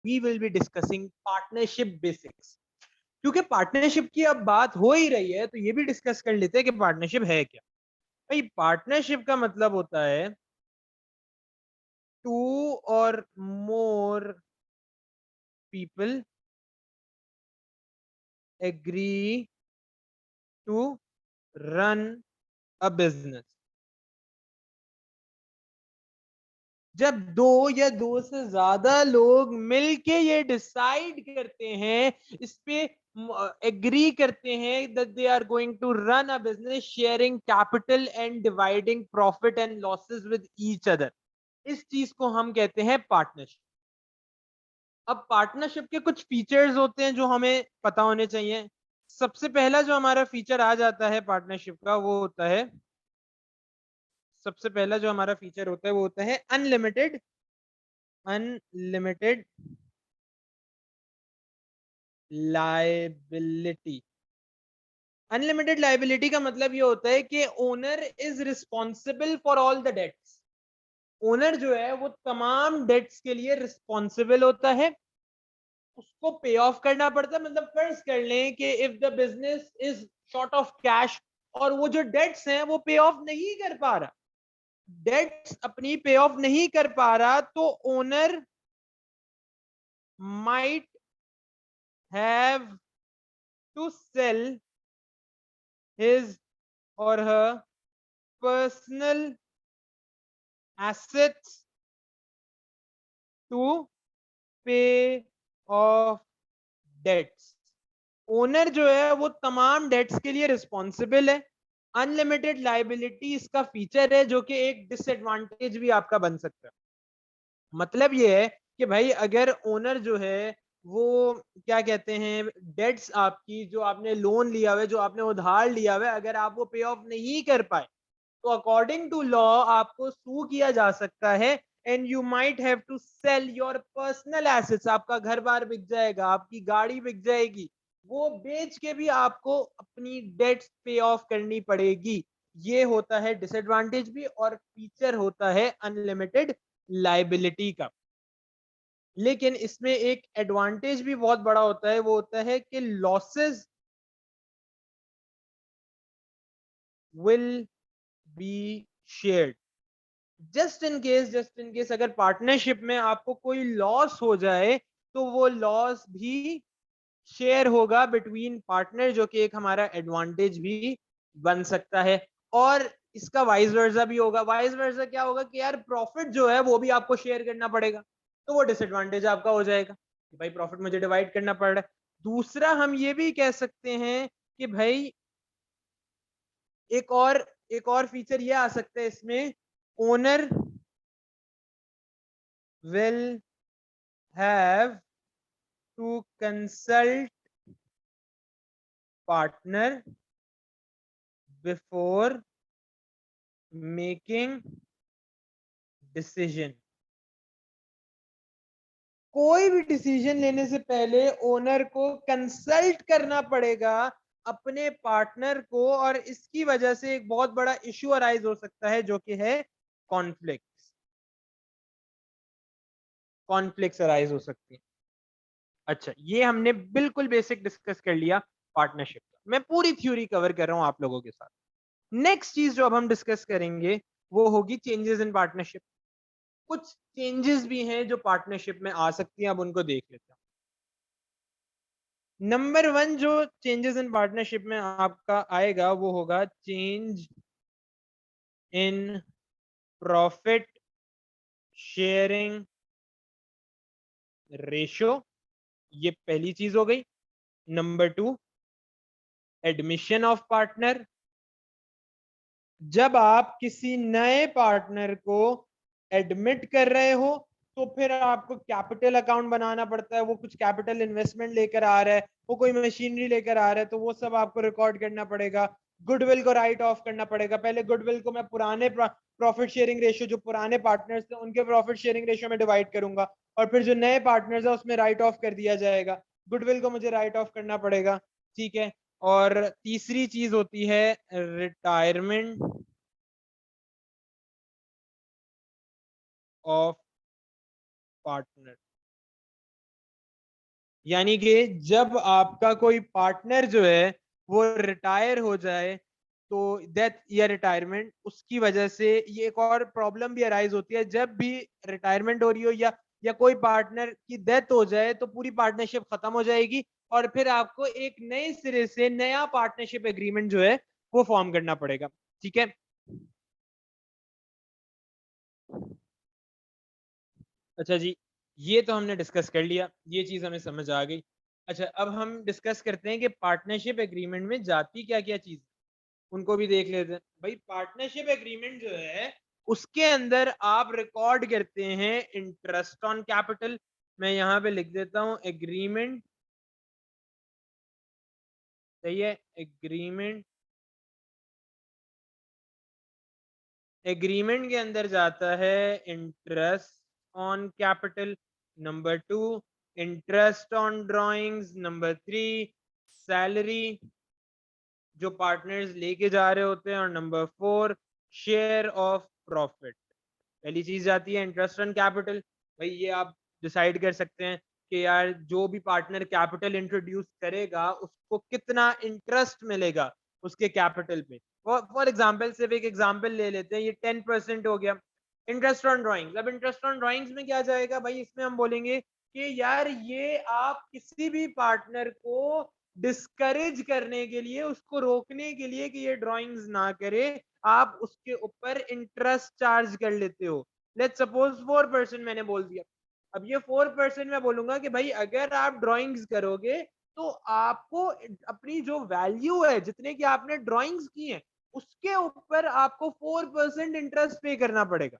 we will be discussing partnership basics. क्योंकि partnership की अब बात हो ही रही है तो ये भी डिस्कस कर लेते हैं कि पार्टनरशिप है क्या। भाई पार्टनरशिप का मतलब होता है two or more people agree to run a business. जब दो या दो से ज्यादा लोग मिलके ये डिसाइड करते हैं, इस पे एग्री करते हैं that they are going to run a business sharing capital and dividing profit and losses with each other, इस चीज को हम कहते हैं पार्टनरशिप। अब पार्टनरशिप के कुछ फीचर्स होते हैं जो हमें पता होने चाहिए। सबसे पहला जो हमारा फीचर आ जाता है पार्टनरशिप का वो होता है, सबसे पहला जो हमारा फीचर होता है वो होता है unlimited unlimited liability. Unlimited liability का मतलब ये होता है कि owner is responsible for all the debts. Owner जो है वो तमाम डेट्स के लिए रिस्पॉन्सिबल होता है, उसको पे ऑफ करना पड़ता है। मतलब फर्ज कर लें कि if the business is short of cash और वो जो डेट्स हैं वो पे ऑफ नहीं कर पा रहा, डेट्स अपनी पे ऑफ नहीं कर पा रहा, तो owner might have to sell his or her personal assets to pay off debts। Owner जो है वो तमाम डेट्स के लिए रिस्पॉन्सिबल है। अनलिमिटेड लाइबिलिटी इसका फीचर है जो कि एक डिसएडवांटेज भी आपका बन सकता है। मतलब ये है कि भाई अगर ओनर जो है वो क्या कहते हैं डेट्स आपकी जो आपने लोन लिया हुआ है, जो आपने उधार लिया हुआ है, अगर आप वो पे ऑफ नहीं कर पाए तो अकॉर्डिंग टू लॉ आपको सू किया जा सकता है। And you might have to sell your personal assets, आपका घर बार बिक जाएगा, आपकी गाड़ी बिक जाएगी, वो बेच के भी आपको अपनी डेट्स पे ऑफ करनी पड़ेगी। ये होता है डिसएडवांटेज भी और फीचर होता है अनलिमिटेड लाइबिलिटी का। लेकिन इसमें एक एडवांटेज भी बहुत बड़ा होता है, वो होता है कि losses will be shared. Just in case अगर पार्टनरशिप में आपको कोई लॉस हो जाए तो वो लॉस भी शेयर होगा बिटवीन पार्टनर, जो कि एक हमारा एडवांटेज भी बन सकता है। और इसका वाइस वर्सा भी होगा। वाइस वर्सा क्या होगा कि यार प्रॉफिट जो है वो भी आपको शेयर करना पड़ेगा, तो वो डिसएडवांटेज आपका हो जाएगा कि भाई प्रॉफिट मुझे डिवाइड करना पड़ रहा है। दूसरा हम ये भी कह सकते हैं कि भाई एक और फीचर ये आ सकता है इसमें, owner will have to consult partner before making decision। कोई भी डिसीजन लेने से पहले ओनर को कंसल्ट करना पड़ेगा अपने पार्टनर को, और इसकी वजह से एक बहुत बड़ा इश्यू अराइज हो सकता है जो कि है कॉन्फ्लिक्ट्स। कॉन्फ्लिक्ट्स अराइज हो सकती है। अच्छा, ये हमने बिल्कुल बेसिक डिस्कस कर लिया पार्टनरशिप का। मैं पूरी थ्योरी कवर कर रहा हूं आप लोगों के साथ। नेक्स्ट चीज जो अब हम डिस्कस करेंगे वो होगी चेंजेस इन पार्टनरशिप। कुछ चेंजेस भी हैं जो पार्टनरशिप में आ सकती हैं, अब उनको देख लेते हैं। नंबर वन जो चेंजेस इन पार्टनरशिप में आपका आएगा वो होगा change in profit sharing ratio. ये पहली चीज हो गई। Number two, admission of partner. जब आप किसी नए पार्टनर को एडमिट कर रहे हो तो फिर आपको कैपिटल अकाउंट बनाना पड़ता है। वो कुछ कैपिटल इन्वेस्टमेंट लेकर आ रहा है, वो कोई मशीनरी लेकर आ रहा है, तो वो सब आपको रिकॉर्ड करना पड़ेगा। गुडविल को राइट ऑफ करना पड़ेगा। पहले गुडविल को मैं पुराने प्रॉफिट शेयरिंग रेशियो, जो पुराने पार्टनर्स थे उनके प्रॉफिट शेयरिंग रेशियो में डिवाइड करूंगा, और फिर जो नए पार्टनर्स है उसमें राइट ऑफ कर दिया जाएगा। गुडविल को मुझे राइट ऑफ करना पड़ेगा, ठीक है। और तीसरी चीज होती है रिटायरमेंट ऑफ पार्टनर। यानी कि जब आपका कोई पार्टनर जो है वो रिटायर हो जाए, तो डेथ या रिटायरमेंट, उसकी वजह से ये एक और प्रॉब्लम भी अराइज होती है। जब भी रिटायरमेंट हो रही हो या कोई पार्टनर की डेथ हो जाए, तो पूरी पार्टनरशिप खत्म हो जाएगी और फिर आपको एक नए सिरे से नया पार्टनरशिप एग्रीमेंट जो है वो फॉर्म करना पड़ेगा। ठीक है, अच्छा जी, ये तो हमने डिस्कस कर लिया, ये चीज हमें समझ आ गई। अच्छा, अब हम डिस्कस करते हैं कि पार्टनरशिप एग्रीमेंट में जाती क्या क्या चीज, उनको भी देख लेते हैं। भाई पार्टनरशिप एग्रीमेंट जो है उसके अंदर आप रिकॉर्ड करते हैं इंटरेस्ट ऑन कैपिटल। मैं यहाँ पे लिख देता हूँ एग्रीमेंट, सही है, एग्रीमेंट, एग्रीमेंट के अंदर जाता है interest on capital, number 2 interest on drawings, number 3 salary जो पार्टनर्स लेके जा रहे होते हैं, और नंबर 4 शेयर ऑफ प्रॉफिट। पहली चीज जाती है इंटरेस्ट ऑन कैपिटल। भाई ये आप डिसाइड कर सकते हैं कि यार जो भी पार्टनर कैपिटल इंट्रोड्यूस करेगा उसको कितना इंटरेस्ट मिलेगा उसके कैपिटल पे। फॉर एग्जाम्पल, सिर्फ एक एग्जाम्पल ले लेते हैं, ये 10% हो गया इंटरेस्ट ऑन ड्राइंग्स। अब इंटरेस्ट ऑन ड्राइंग्स में क्या जाएगा भाई, इसमें हम बोलेंगे कि यार ये आप किसी भी पार्टनर को डिस्करेज करने के लिए, उसको रोकने के लिए कि ये ड्राइंग्स ना करे, आप उसके ऊपर इंटरेस्ट चार्ज कर लेते हो। लेट्स सपोज 4% मैंने बोल दिया। अब ये 4% मैं बोलूंगा कि भाई अगर आप ड्राइंग्स करोगे तो आपको अपनी जो वैल्यू है, जितने की आपने ड्राइंग्स की है, उसके ऊपर आपको 4% इंटरेस्ट पे करना पड़ेगा।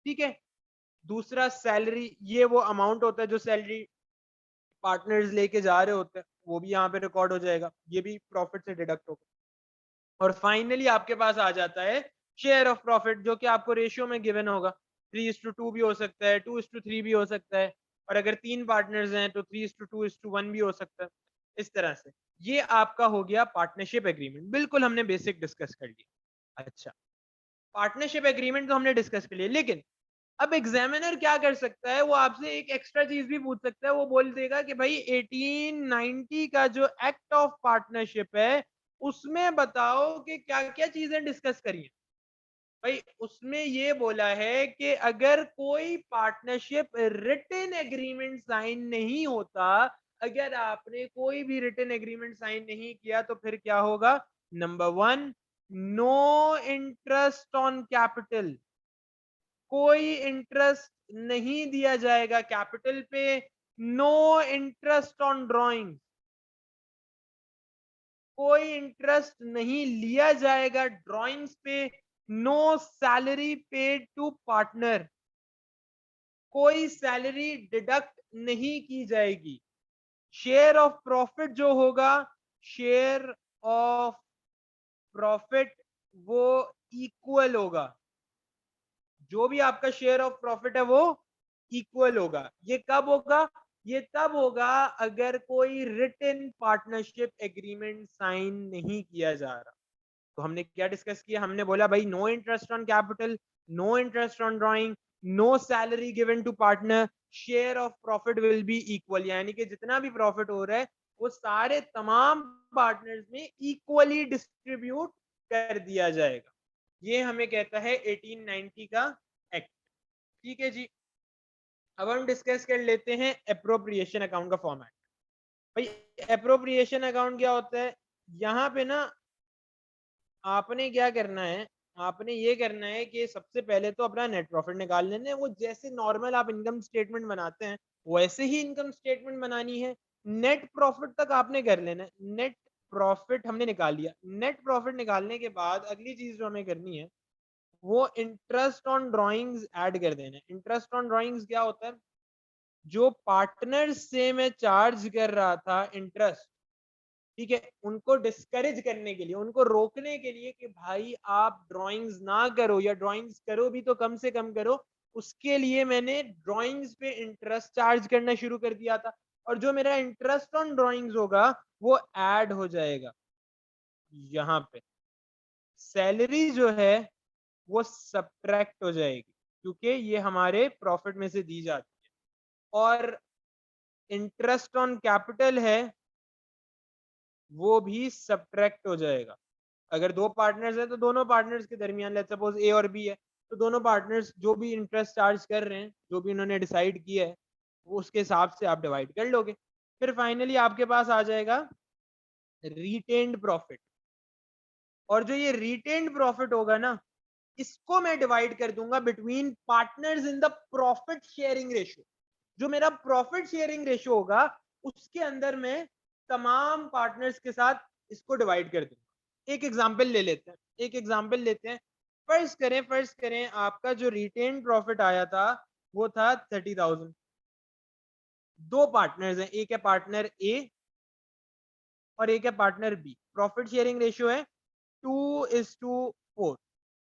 ठीक है, दूसरा सैलरी, ये वो अमाउंट होता है जो सैलरी पार्टनर्स लेके जा रहे होते हैं, वो भी यहाँ पे रिकॉर्ड हो जाएगा, ये भी प्रॉफिट से डिडक्ट होगा। और फाइनली आपके पास आ जाता है शेयर ऑफ प्रॉफिट, जो कि आपको रेशियो में गिवन होगा। 3:2 भी हो सकता है, 2:3 भी हो सकता है, और अगर 3 पार्टनर्स हैं तो 3:2:1 भी हो सकता है। इस तरह से ये आपका हो गया पार्टनरशिप एग्रीमेंट। बिल्कुल हमने बेसिक डिस्कस कर लिया। अच्छा, पार्टनरशिप एग्रीमेंट तो हमने डिस्कस कर लिया, लेकिन अब एग्जामिनर क्या कर सकता है, वो आपसे एक एक्स्ट्रा चीज भी पूछ सकता है। वो बोल देगा कि भाई 1890 का जो एक्ट ऑफ पार्टनरशिप है उसमें बताओ कि क्या क्या चीजें डिस्कस करी हैं। भाई उसमें ये बोला है कि अगर कोई पार्टनरशिप रिटन एग्रीमेंट साइन नहीं होता, अगर आपने कोई भी रिटन एग्रीमेंट साइन नहीं किया, तो फिर क्या होगा। Number 1, no interest on capital, कोई इंटरेस्ट नहीं दिया जाएगा कैपिटल पे। नो इंटरेस्ट ऑन ड्राइंग, कोई इंटरेस्ट नहीं लिया जाएगा ड्राइंग्स पे। No salary paid to partner, कोई सैलरी डिडक्ट नहीं की जाएगी। शेयर ऑफ प्रॉफिट जो होगा, शेयर ऑफ प्रॉफिट वो इक्वल होगा, जो भी आपका शेयर ऑफ प्रॉफिट है वो इक्वल होगा। ये कब होगा, ये तब होगा अगर कोई रिटन पार्टनरशिप एग्रीमेंट साइन नहीं किया जा रहा। तो हमने क्या डिस्कस किया, हमने बोला भाई no interest on capital, no interest on drawing, no salary given to partner, share of profit will be equal, यानी कि जितना भी प्रॉफिट हो रहा है वो सारे तमाम पार्टनर्स में इक्वली डिस्ट्रीब्यूट कर दिया जाएगा। ये हमें कहता है 1890 का एक्ट। ठीक है जी, अब हम डिस्कस कर लेते हैं अप्रोप्रिएशन अकाउंट का फॉर्मेट। भाई अप्रोप्रिएशन अकाउंट क्या होता है, यहाँ पे ना आपने क्या करना है, आपने ये करना है कि सबसे पहले तो अपना नेट प्रॉफिट निकाल लेना है। वो जैसे नॉर्मल आप इनकम स्टेटमेंट बनाते हैं वैसे ही इनकम स्टेटमेंट बनानी है। नेट प्रॉफिट तक आपने कर लेना है। नेट प्रॉफिट हमने निकाल लिया। नेट प्रॉफिट निकालने के बाद अगली चीज जो हमें करनी है वो इंटरेस्ट ऑन ड्राइंग्स ऐड कर देना है। इंटरेस्ट ऑन ड्राइंग्स क्या होता है, जो पार्टनर से मैं चार्ज कर रहा था इंटरेस्ट, ठीक है, उनको डिस्करेज करने के लिए, उनको रोकने के लिए कि भाई आप ड्राइंग्स ना करो, या ड्राइंग्स करो भी तो कम से कम करो, उसके लिए मैंने ड्राइंग्स पे इंटरेस्ट चार्ज करना शुरू कर दिया था। और जो मेरा इंटरेस्ट ऑन ड्राइंग्स होगा वो ऐड हो जाएगा यहाँ पे। सैलरी जो है वो सब्ट्रैक्ट हो जाएगी, क्योंकि ये हमारे प्रॉफिट में से दी जाती है। और इंटरेस्ट ऑन कैपिटल है वो भी सब्ट्रैक्ट हो जाएगा। अगर दो पार्टनर्स है तो दोनों पार्टनर्स के दरमियान लेट्स सपोज ए और बी है, तो दोनों पार्टनर्स जो भी इंटरेस्ट चार्ज कर रहे हैं, जो भी उन्होंने डिसाइड किया है, वो उसके हिसाब से आप डिवाइड कर लोगे। फिर फाइनली आपके पास आ जाएगा रिटेन्ड प्रॉफिट। और जो ये रिटेन्ड प्रॉफिट होगा ना, इसको मैं डिवाइड कर दूंगा between partners in the profit sharing ratio. जो मेरा प्रॉफिट शेयरिंग रेशियो होगा उसके अंदर मैं तमाम पार्टनर्स के साथ इसको डिवाइड कर दूंगा। एक एग्जांपल ले लेते हैं, एक एग्जांपल लेते हैं। फर्ज करें आपका जो रिटेन प्रॉफिट आया था वो था 30,000। दो पार्टनर्स हैं, एक है पार्टनर ए और एक है partner B. Profit sharing ratio है 2:4।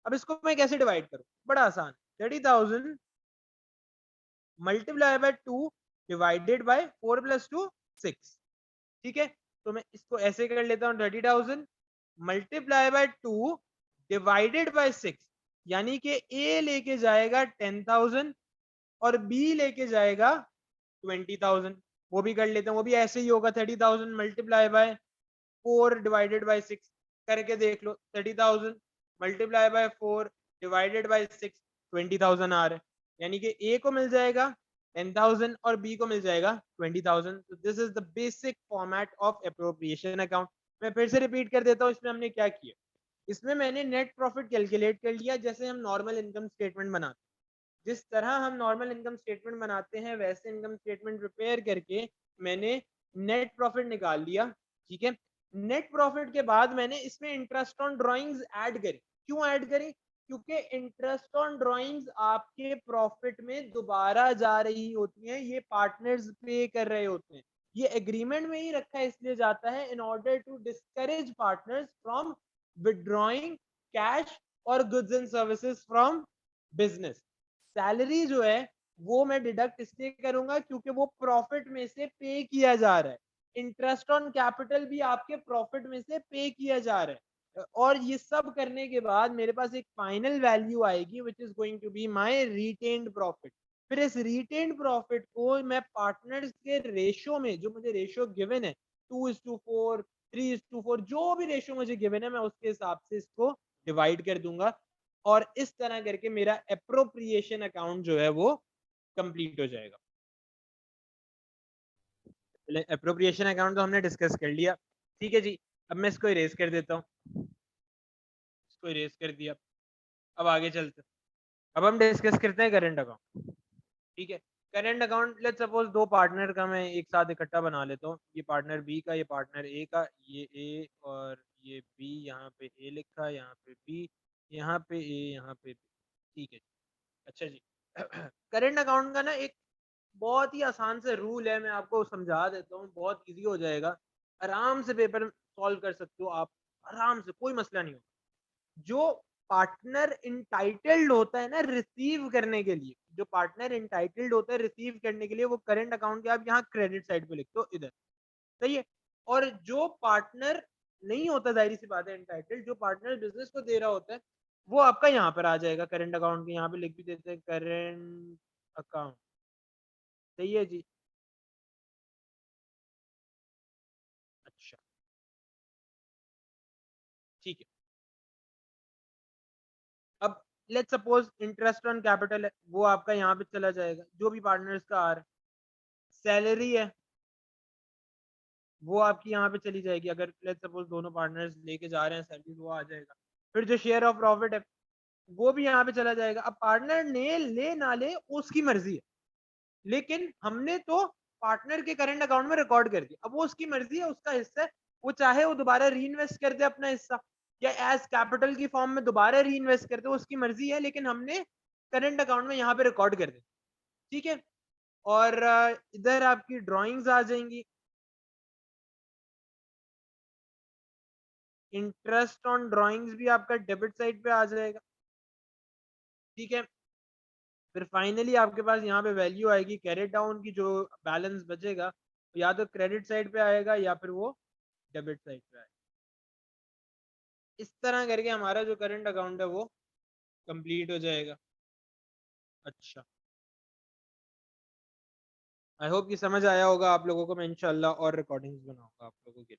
अब इसको मैं कैसे डिवाइड करूं? बड़ा आसान, 30,000 मल्टीप्लाई बाय 2 डिवाइडेड बाय 4 + 2 6। ठीक है, तो मैं इसको ऐसे कर लेता हूँ, 30,000 मल्टीप्लाई बाय 2 डिवाइडेड बाय 6, यानी कि ए लेके जाएगा 10,000 और बी लेके जाएगा 20,000। वो भी कर लेते हैं, वो भी ऐसे ही होगा, 30,000 मल्टीप्लाई बाय 4 डिवाइडेड बाय 6 करके देख लो। 30,000 मल्टीप्लाई बाय 4 डिवाइडेड बाय 6 20,000 आ रहा है, यानी कि ए को मिल जाएगा 10,000 और बी को मिल जाएगा 20,000। तो this is the basic format of appropriation account. मैं फिर से रिपीट कर देता हूँ, इसमें हमने क्या किया। इसमें मैंने नेट प्रॉफिट कैलकुलेट कर लिया, जैसे हम नॉर्मल इनकम स्टेटमेंट बनाते हैं। जिस तरह हम नॉर्मल इनकम स्टेटमेंट बनाते हैं वैसे इनकम स्टेटमेंट प्रिपेयर करके मैंने नेट प्रॉफिट निकाल लिया। ठीक है, नेट प्रॉफिट के बाद मैंने इसमें इंटरेस्ट ऑन ड्रॉइंग्स ऐड करी। क्यों ऐड करी? क्योंकि इंटरेस्ट ऑन ड्रॉइंग्स आपके प्रॉफिट में दोबारा जा रही होती हैं, ये पार्टनर्स पे कर रहे होते हैं। ये एग्रीमेंट में ही रखा इसलिए जाता है in order to discourage partners from withdrawing cash और goods and services from business. Salary जो है वो मैं डिडक्ट इसलिए करूंगा क्योंकि वो प्रॉफिट में से पे किया जा रहा है। इंटरेस्ट ऑन कैपिटल भी आपके प्रॉफिट में से पे किया जा रहा है। और ये सब करने के बाद मेरे पास एक फाइनल वैल्यू आएगी which is going to be my retained profit. फिर इस रिटेन्ड प्रॉफिट को मैं पार्टनर्स के रेशियो में, जो मुझे रेशियो गिवन है 2:4 3:4, जो भी रेशियो मुझे गिवन है मैं उसके हिसाब से इसको डिवाइड कर दूंगा। और इस तरह करके मेरा एप्रोप्रिएशन अकाउंट जो है वो कंप्लीट हो जाएगा। एप्रोप्रिएशन अकाउंट तो हमने डिस्कस कर लिया। ठीक है जी, अब मैं इसको इरेज कर देता हूँ। इसको इरेज कर दिया। अब आगे चलते हैं। अब हम डिस्कस करते हैं करंट अकाउंट। ठीक है, करंट अकाउंट लेट्स सपोज दो पार्टनर का मैं एक साथ इकट्ठा बना लेता हूँ। ये पार्टनर बी का, ये पार्टनर ए का, ये ए और ये बी। यहाँ पे ए लिखा, यहाँ पे बी, यहाँ पे ए, यहाँ पे बी। ठीक है, अच्छा जी। करंट अकाउंट का ना एक बहुत ही आसान से रूल है, मैं आपको समझा देता हूँ, बहुत इजी हो जाएगा। आराम से पेपर सॉल्व कर सकते हो आप, आराम से, कोई मसला नहीं होगा। जो पार्टनर इंटाइटल्ड होता है ना रिसीव करने के लिए, जो पार्टनर इंटाइटल्ड होता है रिसीव करने के लिए, वो करंट अकाउंट के आप यहाँ क्रेडिट साइड पे लिखते हो इधर। सही है। और जो पार्टनर नहीं होता, जाहिर सी बात है, इंटाइटल्ड, जो पार्टनर बिजनेस को दे रहा होता है वो आपका यहाँ पर आ जाएगा करंट अकाउंट के। यहाँ पे लिख भी देते हैं करंट अकाउंट। सही है जी। अच्छा, ठीक है। अब let's suppose interest on capital है, वो आपका यहाँ पे चला जाएगा, जो भी पार्टनर्स का आ रहा है। सैलरी है वो आपकी यहाँ पे चली जाएगी, अगर लेट्स सपोज दोनों पार्टनर्स लेके जा रहे हैं सैलरी, वो आ जाएगा। फिर जो शेयर ऑफ प्रॉफिट है वो भी यहाँ पे चला जाएगा। अब पार्टनर ने ले ना ले उसकी मर्जी है, लेकिन हमने तो पार्टनर के करंट अकाउंट में रिकॉर्ड कर दिया। अब वो उसकी मर्जी है, उसका हिस्सा है, वो चाहे वो दोबारा री इन्वेस्ट कर दे अपना हिस्सा, या एज कैपिटल की फॉर्म में दोबारा री इन्वेस्ट कर दे, उसकी मर्जी है, लेकिन हमने करंट अकाउंट में यहाँ पे रिकॉर्ड कर दिया। ठीक है। और इधर आपकी ड्रॉइंग्स आ जाएंगी। इंटरेस्ट ऑन ड्रॉइंग्स भी आपका डेबिट साइड पे आ जाएगा। ठीक है। फिर फाइनली आपके पास यहाँ पे वैल्यू आएगी कैरेट डाउन की, जो बैलेंस बचेगा या तो क्रेडिट साइड पे आएगा या फिर वो डेबिट साइड पे आएगा। इस तरह करके हमारा जो करंट अकाउंट है वो कंप्लीट हो जाएगा। अच्छा, आई होप कि समझ आया होगा आप लोगों को। मैं इंशाल्लाह और रिकॉर्डिंग्स बनाऊंगा आप लोगों के लिए।